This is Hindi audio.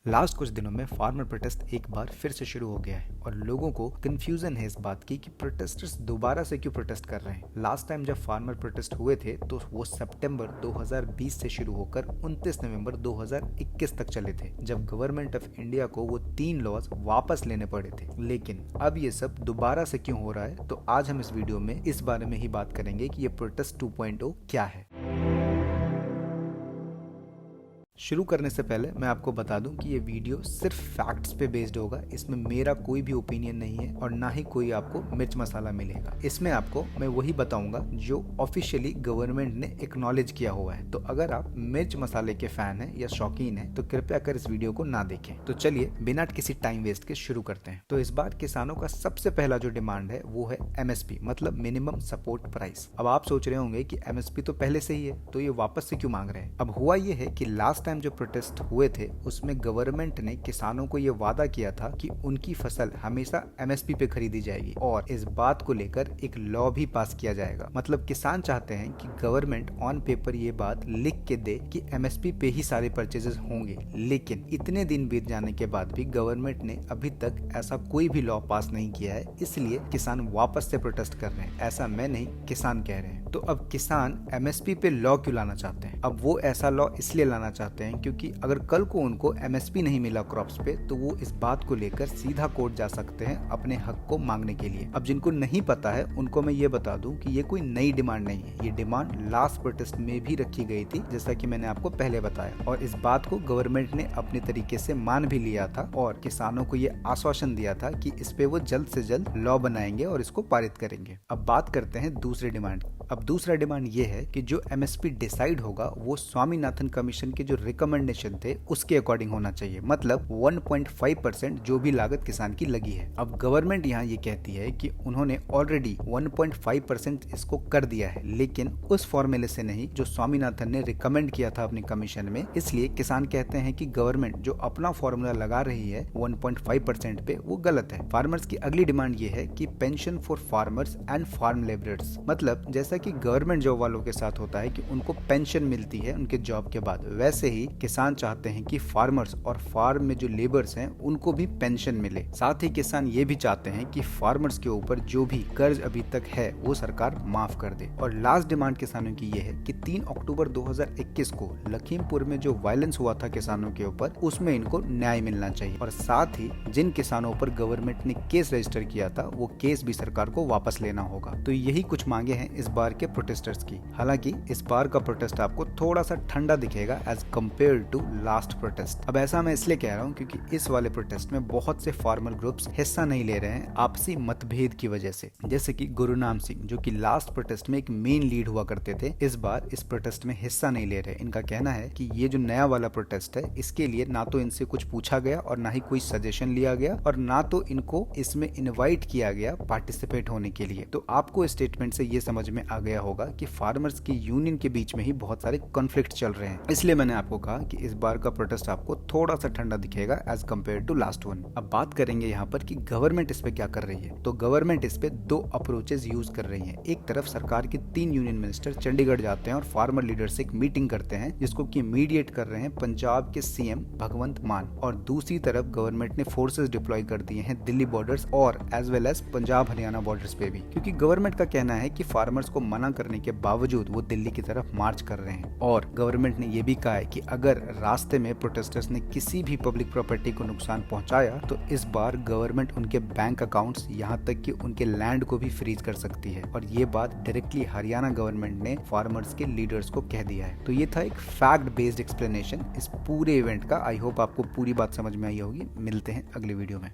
लास्ट कुछ दिनों में फार्मर प्रोटेस्ट एक बार फिर से शुरू हो गया है और लोगों को कंफ्यूजन है इस बात की कि प्रोटेस्टर्स दोबारा से क्यों प्रोटेस्ट कर रहे हैं। लास्ट टाइम जब फार्मर प्रोटेस्ट हुए थे तो वो सितंबर 2020 से शुरू होकर 29 नवंबर 2021 तक चले थे, जब गवर्नमेंट ऑफ इंडिया को वो 3 लॉज वापस लेने पड़े थे। लेकिन अब ये सब दोबारा से क्यों हो रहा है, तो आज हम इस वीडियो में इस बारे में ही बात करेंगे कि ये प्रोटेस्ट 2.0 क्या है। शुरू करने से पहले मैं आपको बता दूं कि ये वीडियो सिर्फ फैक्ट्स पे बेस्ड होगा। इसमें मेरा कोई भी ओपिनियन नहीं है और ना ही कोई आपको मिर्च मसाला मिलेगा। इसमें आपको मैं वही बताऊंगा जो ऑफिशियली गवर्नमेंट ने एक्नॉलेज किया हुआ है। तो अगर आप मिर्च मसाले के फैन हैं या शौकीन हैं तो कृपया कर इस वीडियो को ना देखें। तो चलिए बिना किसी टाइम वेस्ट के शुरू करते हैं। तो इस बार किसानों का सबसे पहला जो डिमांड है वो है MSP, मतलब मिनिमम सपोर्ट प्राइस। अब आप सोच रहे होंगे कि MSP तो पहले से ही है, तो ये वापस से क्यों मांग रहे हैं। अब हुआ ये है कि लास्ट टाइम जो प्रोटेस्ट हुए थे उसमें गवर्नमेंट ने किसानों को ये वादा किया था कि उनकी फसल हमेशा MSP पे खरीदी जाएगी और इस बात को लेकर एक लॉ भी पास किया जाएगा। मतलब किसान चाहते हैं कि गवर्नमेंट ऑन पेपर ये बात लिख के दे कि MSP पे ही सारे परचेजेस होंगे। लेकिन इतने दिन बीत जाने के बाद भी गवर्नमेंट ने अभी तक ऐसा कोई भी लॉ पास नहीं किया है, इसलिए किसान वापस से प्रोटेस्ट कर रहे हैं। ऐसा मैं नहीं, किसान कह रहे हैं। तो अब किसान MSP पे लॉ क्यों लाना चाहते हैं? अब वो ऐसा लॉ इसलिए लाना चाहते हैं क्योंकि अगर कल को उनको MSP नहीं मिला क्रॉप्स पे तो वो इस बात को लेकर सीधा कोर्ट जा सकते हैं अपने हक को मांगने के लिए। अब जिनको नहीं पता है उनको मैं ये बता दूं कि ये कोई नई डिमांड नहीं है। ये डिमांड लास्ट प्रोटेस्ट में भी रखी गई थी, जैसा कि मैंने आपको पहले बताया, और इस बात को गवर्नमेंट ने अपने तरीके से मान भी लिया था और किसानों को ये आश्वासन दिया था कि इस पे वो जल्द से जल्द लॉ बनाएंगे और इसको पारित करेंगे। अब बात करते हैं दूसरी डिमांड। अब दूसरा डिमांड ये है कि जो MSP डिसाइड होगा वो स्वामीनाथन कमीशन के जो रिकमेंडेशन थे उसके अकॉर्डिंग होना चाहिए। मतलब 1.5% जो भी लागत किसान की लगी है। अब गवर्नमेंट यहाँ ये कहती है कि उन्होंने ऑलरेडी 1.5% इसको कर दिया है, लेकिन उस फॉर्मूले से नहीं जो स्वामीनाथन ने रिकमेंड किया था अपने कमीशन में। इसलिए किसान कहते हैं कि गवर्नमेंट जो अपना फॉर्मूला लगा रही है 1.5% पे वो गलत है। फार्मर्स की अगली डिमांड ये है कि pension for farmers and farm labourers, मतलब जैसा कि गवर्नमेंट जॉब वालों के साथ होता है कि उनको पेंशन मिलती है उनके जॉब के बाद, वैसे ही किसान चाहते हैं कि फार्मर्स और फार्म में जो लेबर्स हैं उनको भी पेंशन मिले। साथ ही किसान ये भी चाहते हैं कि फार्मर्स के ऊपर जो भी कर्ज अभी तक है वो सरकार माफ कर दे। और लास्ट डिमांड किसानों की ये है कि 3 अक्टूबर 2021 को लखीमपुर में जो वायलेंस हुआ था किसानों के ऊपर, उसमें इनको न्याय मिलना चाहिए। और साथ ही जिन किसानों पर गवर्नमेंट ने केस रजिस्टर किया था वो केस भी सरकार को वापस लेना होगा। तो यही कुछ मांगे हैं इस बार के प्रोटेस्टर्स की। हालांकि इस बार का प्रोटेस्ट आपको थोड़ा सा ठंडा दिखेगा as compare to last protest. अब ऐसा मैं इसलिए कह रहा हूँ क्योंकि इस वाले प्रोटेस्ट में बहुत से फार्मर ग्रुप्स हिस्सा नहीं ले रहे हैं आपसी मतभेद की वजह से। जैसे कि गुरुनाम सिंह जो कि लास्ट प्रोटेस्ट में एक मेन लीड हुआ करते थे, इस बार इस प्रोटेस्ट में हिस्सा नहीं ले रहे। इनका कहना है कि ये जो नया वाला प्रोटेस्ट है इसके लिए ना तो इनसे कुछ पूछा गया और ना ही कोई सजेशन लिया गया और ना तो इनको इसमें इन्वाइट किया गया पार्टिसिपेट होने के लिए। तो आपको स्टेटमेंट से ये समझ में आ गया होगा कि फार्मर्स की यूनियन के बीच में ही बहुत सारे कॉन्फ्लिक्ट चल रहे हैं। इसलिए मैंने आपको कहा कि इस बार का प्रोटेस्ट आपको थोड़ा सा ठंडा दिखेगा as compare to last one. अब बात करेंगे यहाँ पर कि गवर्नमेंट इस पे क्या कर रही है। तो गवर्नमेंट इस पे 2 अप्रोचेस यूज कर रही है। एक तरफ सरकार के 3 यूनियन मिनिस्टर चंडीगढ़ जाते हैं और फार्मर लीडर से एक मीटिंग करते हैं जिसको कि मीडिएट कर रहे हैं पंजाब के CM भगवंत मान। और दूसरी तरफ गवर्नमेंट ने फोर्सेस डिप्लॉय कर दिए हैं दिल्ली बॉर्डर्स और as well as Punjab Haryana borders पे भी, क्योंकि गवर्नमेंट का कहना है कि फार्मर्स को मना करने के बावजूद वो दिल्ली की तरफ मार्च कर रहे हैं। और गवर्नमेंट ने ये भी कहा है कि अगर रास्ते में प्रोटेस्टर्स ने किसी भी पब्लिक प्रॉपर्टी को नुकसान पहुंचाया तो इस बार गवर्नमेंट उनके बैंक अकाउंट्स यहाँ तक कि उनके लैंड को भी फ्रीज कर सकती है। और ये बात डायरेक्टली हरियाणा गवर्नमेंट ने फार्मर्स के लीडर्स को कह दिया है। तो ये था एक फैक्ट बेस्ड एक्सप्लेनेशन इस पूरे इवेंट का। आई होप आपको पूरी बात समझ में आई होगी। मिलते हैं अगले वीडियो में।